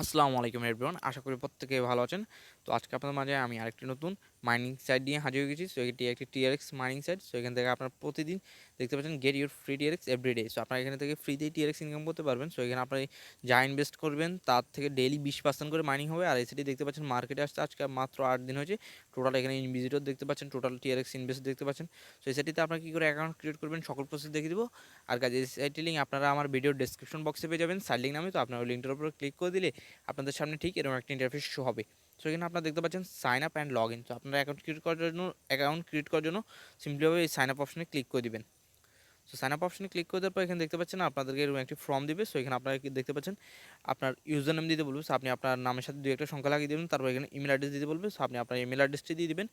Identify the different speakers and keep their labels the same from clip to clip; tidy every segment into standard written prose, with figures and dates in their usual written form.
Speaker 1: আসসালামু আলাইকুম এভরিওয়ান, আশা করি প্রত্যেকে ভালো আছেন। তো আজকে আপনাদের মাঝে আমি আরেকটি নতুন মাইনিং সাইট নিয়ে হাজির হয়ে গেছি। সো এটি একটি TRX মাইনিং সাইট। সো এখান থেকে আপনারা প্রতিদিন দেখতে পাচ্ছেন get your free TRX every day. So আপনারা এখান থেকে ফ্রিতেই TRX ইনকাম করতে পারবেন। সো এখানে আপনি যা ইনভেস্ট করবেন তার থেকে ডেইলি 20% করে মাইনিং হবে। আর এসিটি দেখতে পাচ্ছেন মার্কেটে আসছে আজকে মাত্র 8 দিন হয়েছে। টোটাল এখানে ইনভিজিটর দেখতে পাচ্ছেন, টোটাল TRX ইনভেস্ট দেখতে পাচ্ছেন। সো এই সাইটটিতে আপনারা কী করে অ্যাকাউন্ট ক্রিয়েট করবেন সকল প্রসেস দেখিয়ে দিব। আর কাজ এই সাইটটির লিঙ্ক আপনারা আমার ভিডিওর ডেসক্রিপশন বক্সে পেয়ে যাবেন, সাইট লিঙ্ক নামে। তো আপনার ওই লিঙ্কটার উপর ক্লিক করে দিলে আপনাদের সামনে ঠিক এরকম একটা ইন্টারফেস শো হবে। সো এখানে আপনারা দেখতে পাচ্ছেন sign up and log in. তো আপনারা অ্যাকাউন্ট ক্রিয়েট করার জন্য সিম্পলিভাবে এই সাইন আপ অপশনে ক্লিক করে দিবেন। সো সাইন আপ অপশনে ক্লিক করে দেওয়ার পর এখানে দেখতে পাচ্ছেন আপনাদেরকে এরকম একটি ফর্ম দিবে। সো এখানে আপনারা দেখতে পাচ্ছেন আপনার ইউজার নেম দিতে বলবে। সো আপনি আপনার নামের সাথে দুই একটা সংখ্যা লাগিয়ে দেবেন। তারপর এখানে ইমেল অ্যাড্রেস দিতে বলবে। সো আপনি আপনার ইমেল অ্যাড্রেসটি দিয়ে দিবেন।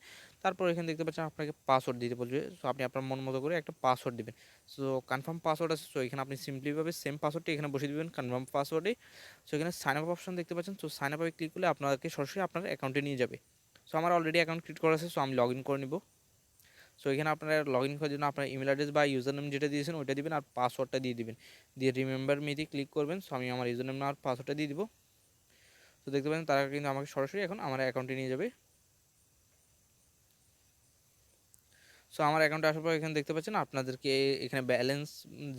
Speaker 1: তারপর এখানে দেখতে পাচ্ছেন আপনাকে পাসওয়ার্ড দিতে বলবে। সো আপনি আপনার মন মতো করে একটা পাসওয়ার্ড দিবেন। সো কনফার্ম পাসওয়ার্ড আছে। সো এখানে আপনি সিম্পলিভাবে সেম পাসওয়ার্ডটি এখানে বসিয়ে দিবেন কনফার্ম পাসওয়ার্ডে। সো এখানে সাইন আপ অপশন দেখতে পাচ্ছেন। সো সাইন আপে ক্লিক করলে আপনাকে সরাসরি আপনার অ্যাকাউন্টে নিয়ে যাবে। সো আমার অলরেডি অ্যাকাউন্ট ক্রিয়েট করা আছে। সো আমি লগ ইন করে নিব। সো এখানে আপনারা লগ ইন করার জন্য আপনার ইমেল অ্যাড্রেস বা ইউজার নেম যেটা দিয়েছেন ওইটা দিবেন আর পাসওয়ার্ডটা দিয়ে দিবেন। দিয়ে রিমেম্বার মিতে ক্লিক করবেন। সো আমি আমার ইউজার নেম আর পাসওয়ার্ডটা দিয়ে দিব। তো দেখতে পাচ্ছেন তারা কিন্তু আমাকে সরাসরি এখন আমার অ্যাকাউন্টে নিয়ে যাবে। সো আমার অ্যাকাউন্টে আসার পর এখানে দেখতে পাচ্ছেন আপনাদেরকে এখানে ব্যালেন্স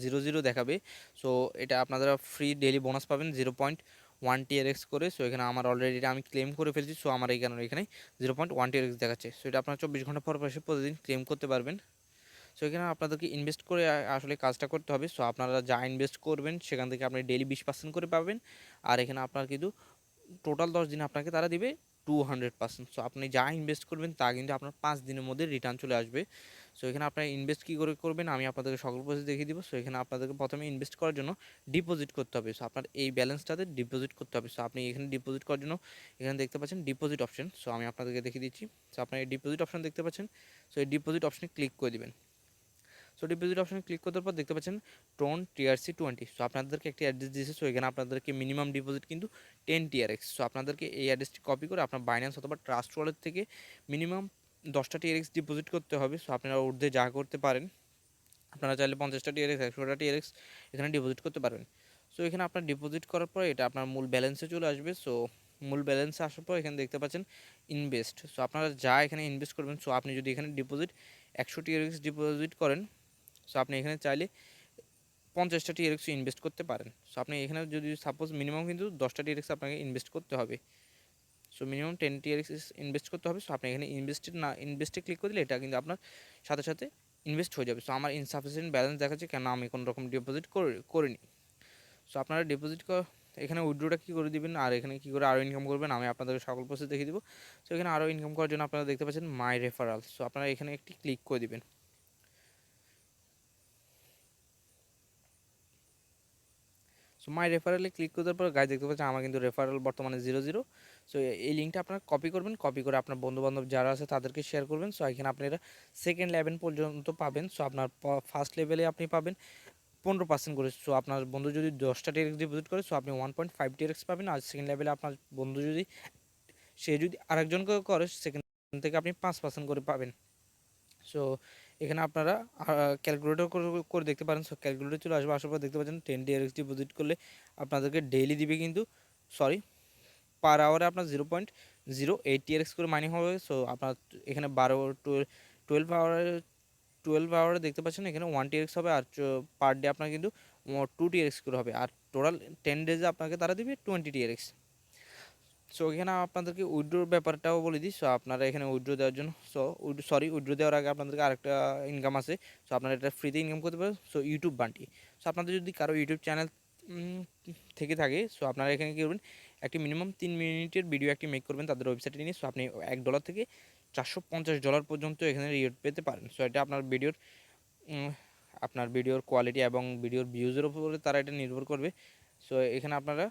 Speaker 1: 0 দেখাবে। সো এটা আপনারা ফ্রি ডেইলি বোনাস পাবেন 0.1 TRX করে। সো এখানে আমার অলরেডি এটা আমি ক্লেম করে ফেলছি। সো আমার এখানে 0.1 TRX দেখাচ্ছে। সো এটা আপনারা 24 ঘন্টা পর এসে প্রতিদিন ক্লেম করতে পারবেন। সো এখানে আপনাদেরকে ইনভেস্ট করে আসলে কাজটা করতে হবে। সো আপনারা যা ইনভেস্ট করবেন সেখান থেকে আপনি ডেইলি 20% করে পাবেন। আর এখানে আপনার কিন্তু টোটাল 10 দিন আপনাকে তারা দিবে 200%। সো আপনি যা ইনভেস্ট করবেন তা কিন্তু আপনার 5 দিনের মধ্যে রিটার্ন চলে আসবে। সো এখানে আপনারা ইনভেস্ট কী করে করবেন আমি আপনাদেরকে সকল প্রসেস দেখিয়ে দিব। সো এখানে আপনাদেরকে প্রথমে ইনভেস্ট করার জন্য ডিপোজিট করতে হবে। সো আপনার এই ব্যালেন্সটাতে ডিপোজিট করতে হবে। সো আপনি এখানে ডিপোজিট করার জন্য এখানে দেখতে পাচ্ছেন ডিপোজিট অপশন। সো আমি আপনাদেরকে দেখিয়ে দিচ্ছি। সো আপনার এই ডিপোজিট অপশন দেখতে পাচ্ছেন। সো এই ডিপোজিট অপশনে ক্লিক করে দিবেন। সো ডিপোজিট অপশনে ক্লিক করার পর দেখতে পাচ্ছেন টোন TRC 20। সো আপনাদেরকে একটি অ্যাড্রেস দিয়েছে। সো এখানে আপনাদেরকে মিনিমাম ডিপোজিট কিন্তু 10 TRX। সো আপনাদেরকে এই অ্যাড্রেসটি কপি করে আপনার বাইন্যান্স অথবা ট্রাস্ট ওয়ালেট থেকে মিনিমাম 10টা TRX ডিপোজিট করতে হবে। সো আপনারা ঊর্ধ্বে যা করতে পারেন, আপনারা চাইলে 50টা TRX 100টা TRX এখানে ডিপোজিট করতে পারবেন। সো এখানে আপনার ডিপোজিট করার পর এটা আপনার মূল ব্যালেন্সে চলে আসবে। সো মূল ব্যালেন্সে আসার পর এখানে দেখতে পাচ্ছেন ইনভেস্ট। সো আপনারা যা এখানে ইনভেস্ট করবেন, সো আপনি যদি এখানে ডিপোজিট 100 TRX ডিপোজিট করেন, সো আপনি এখানে চাইলে 50টা TRX ইনভেস্ট করতে পারেন। সো আপনি এখানে যদি সাপোজ মিনিমাম কিন্তু 10টা TRX আপনাকে ইনভেস্ট করতে হবে। সো মিনিমাম 10 TRX ইনভেস্ট করতে হবে। সো আপনি এখানে ইনভেস্টে ক্লিক করে দিলে এটা কিন্তু আপনার সাথে সাথে ইনভেস্ট হয়ে যাবে। সো আমার ইনসাফিসিয়েন্ট ব্যালেন্স দেখাচ্ছে কেন আমি কোনো রকম ডিপোজিট করিনি। সো আপনারা ডিপোজিট এখানে উইথড্রোটা কী করে দিবেন আর এখানে কী করে আরও ইনকাম করবেন আমি আপনাদের সকল প্রসেস দেখিয়ে দিব। সো এখানে আরও ইনকাম করার জন্য আপনারা দেখতে পাচ্ছেন মাই রেফারাল। সো আপনারা এখানে একটি ক্লিক করে দিবেন। সো মাই রেফারেলে ক্লিক করার পর গাইজ দেখতে পাচ্ছেন আমার কিন্তু রেফারেল বর্তমানে 0 সো এই লিঙ্কটা আপনারা কপি করবেন, কপি করে আপনার বন্ধুবান্ধব যারা আছে তাদেরকে শেয়ার করবেন। সো এখানে আপনারা সেকেন্ড লেভেল পর্যন্ত পাবেন। সো আপনার ফার্স্ট লেভেলে আপনি পাবেন 15% করে। সো আপনার বন্ধু যদি 10টা TRX ডিপোজিট করে সো আপনি 1.5 TRX পাবেন। আর সেকেন্ড লেভেলে আপনার বন্ধু যদি সে যদি আরেকজনকে করে সেখান থেকে আপনি 5% করে পাবেন। সো এখানে আপনারা ক্যালকুলেটর করে দেখতে পারেন। সো ক্যালকুলেটর চলে আসবে, আসার পর দেখতে পাচ্ছেন 10 TRX ডিপোজিট করলে আপনাদেরকে ডেইলি দিবে কিন্তু সরি পার আওয়ারে আপনার 0.08 TRX করে মাইনিং হবে। সো আপনার এখানে 12 আওয়ারে দেখতে পাচ্ছেন এখানে 1 TRX হবে। আর পার ডে আপনার কিন্তু 2 TRX করে হবে। আর টোটাল 10 ডেজে আপনাকে তারা দিবে 20 TRX। সো এখানে আপনাদেরকে উইথড্রোর ব্যাপারটাও বলে দিই। সো আপনারা এখানে উইথড্রো দেওয়ার জন্য উইথড্রো দেওয়ার আগে আপনাদেরকে আরেকটা ইনকাম আছে। সো আপনারা এটা ফ্রিতে ইনকাম করতে পারেন। So YouTube Bunty. সো আপনাদের যদি কারো ইউটিউব চ্যানেল থেকে থাকে, সো আপনারা এখানে কী করবেন, একটি মিনিমাম 3 মিনিটের ভিডিও একটি মেক করবেন তাদের ওয়েবসাইটে নিয়ে। সো আপনি $1 থেকে $450 পর্যন্ত এখানে রিওয়ার্ড পেতে পারেন। সো এটা আপনার ভিডিওর কোয়ালিটি এবং ভিডিওর ভিউজের উপরে তারা এটা নির্ভর করবে। সো এখানে আপনারা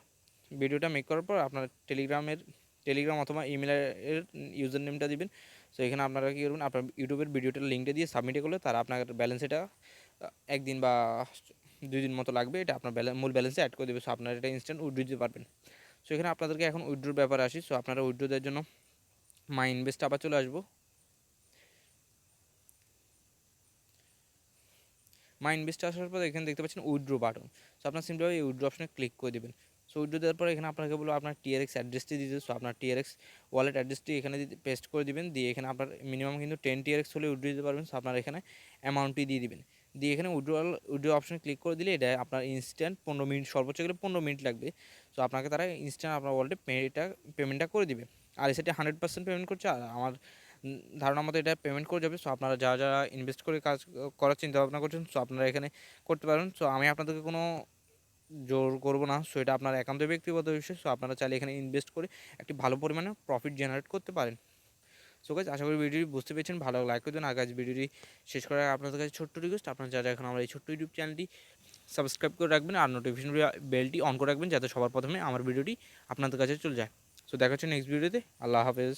Speaker 1: ভিডিওটা মেক করার পর আপনার টেলিগ্রাম অথবা ইমেলের ইউজার নেমটা দিবেন। সো এখানে আপনারা কী করবেন, আপনার ইউটিউবের ভিডিওটার লিঙ্কটা দিয়ে সাবমিটে করলে তারা আপনার ব্যালেন্স এটা একদিন বা 2 দিন মতো লাগবে, এটা আপনার মূল ব্যালেন্সে অ্যাড করে দেবে। সো আপনারা এটা ইনস্ট্যান্ট উইথড্র দিতে পারবেন। সো এখানে আপনাদেরকে এখন উইথড্রোর ব্যাপারে আসি। সো আপনারা উইথড্রো দেওয়ার জন্য মাই ইনভেস্ট আবার চলে আসবো। মাই ইনভেস্ট আসার পর এখানে দেখতে পাচ্ছেন উইথড্রো বাটন। সো আপনার সিম্পলি এই উইথড্রো অপশনে ক্লিক করে দেবেন। সো উইথড্র দেওয়ার পরে এখানে আপনাকে বলবো আপনার TRX অ্যাড্রেসটি দিতে। সো আপনার TRX ওয়ালেট অ্যাড্রেসটি এখানে পেস্ট করে দিবেন, দিয়ে এখানে আপনার মিনিমাম কিন্তু 10 TRX হলে উইথড্র দিতে পারবেন। সো আপনার এখানে অ্যামাউন্টটি দিয়ে দিবেন, দিয়ে এখানে উইথড্র অপশনে ক্লিক করে দিলে এটা আপনার ইনস্ট্যান্ট 15 মিনিট, সর্বোচ্চ গেলে 15 মিনিট লাগবে। সো আপনাকে তারা ইনস্ট্যান্ট আপনার ওয়ালেটে পেমেন্টটা করে দিবে। আর সেটা 100% পেমেন্ট করছে, আর আমার ধারণা মতো এটা পেমেন্ট করে যাবে। সো আপনারা যারা যারা ইনভেস্ট করে কাজ করার চিন্তা ভাবনা করছেন, সো আপনারা এখানে করতে পারেন। সো আমি আপনাদেরকে কোনো জোর করবো না, সো এটা আপনার একান্ত ব্যক্তিগত বিষয়। সো আপনারা চাইলে এখানে ইনভেস্ট করে একটি ভালো পরিমাণে প্রফিট জেনারেট করতে পারেন। সো গাইজ, আশা করি ভিডিওটি বুঝতে পেরেছেন, ভালো লাইক করে দেন। আর গাইজ, ভিডিওটি শেষ করার আগে আপনাদের কাছে ছোট্ট রিকোয়েস্ট, আপনারা যারা এখন আমার এই ছোট্ট ইউটিউব চ্যানেলটি সাবস্ক্রাইব করে রাখবেন আর নোটিফিকেশন বেলটি অন করে রাখবেন, যাতে সবার প্রথমে আমার ভিডিওটি আপনাদের কাছে চলে যায়। সো দেখা হচ্ছে নেক্সট ভিডিওতে। আল্লাহ হাফেজ।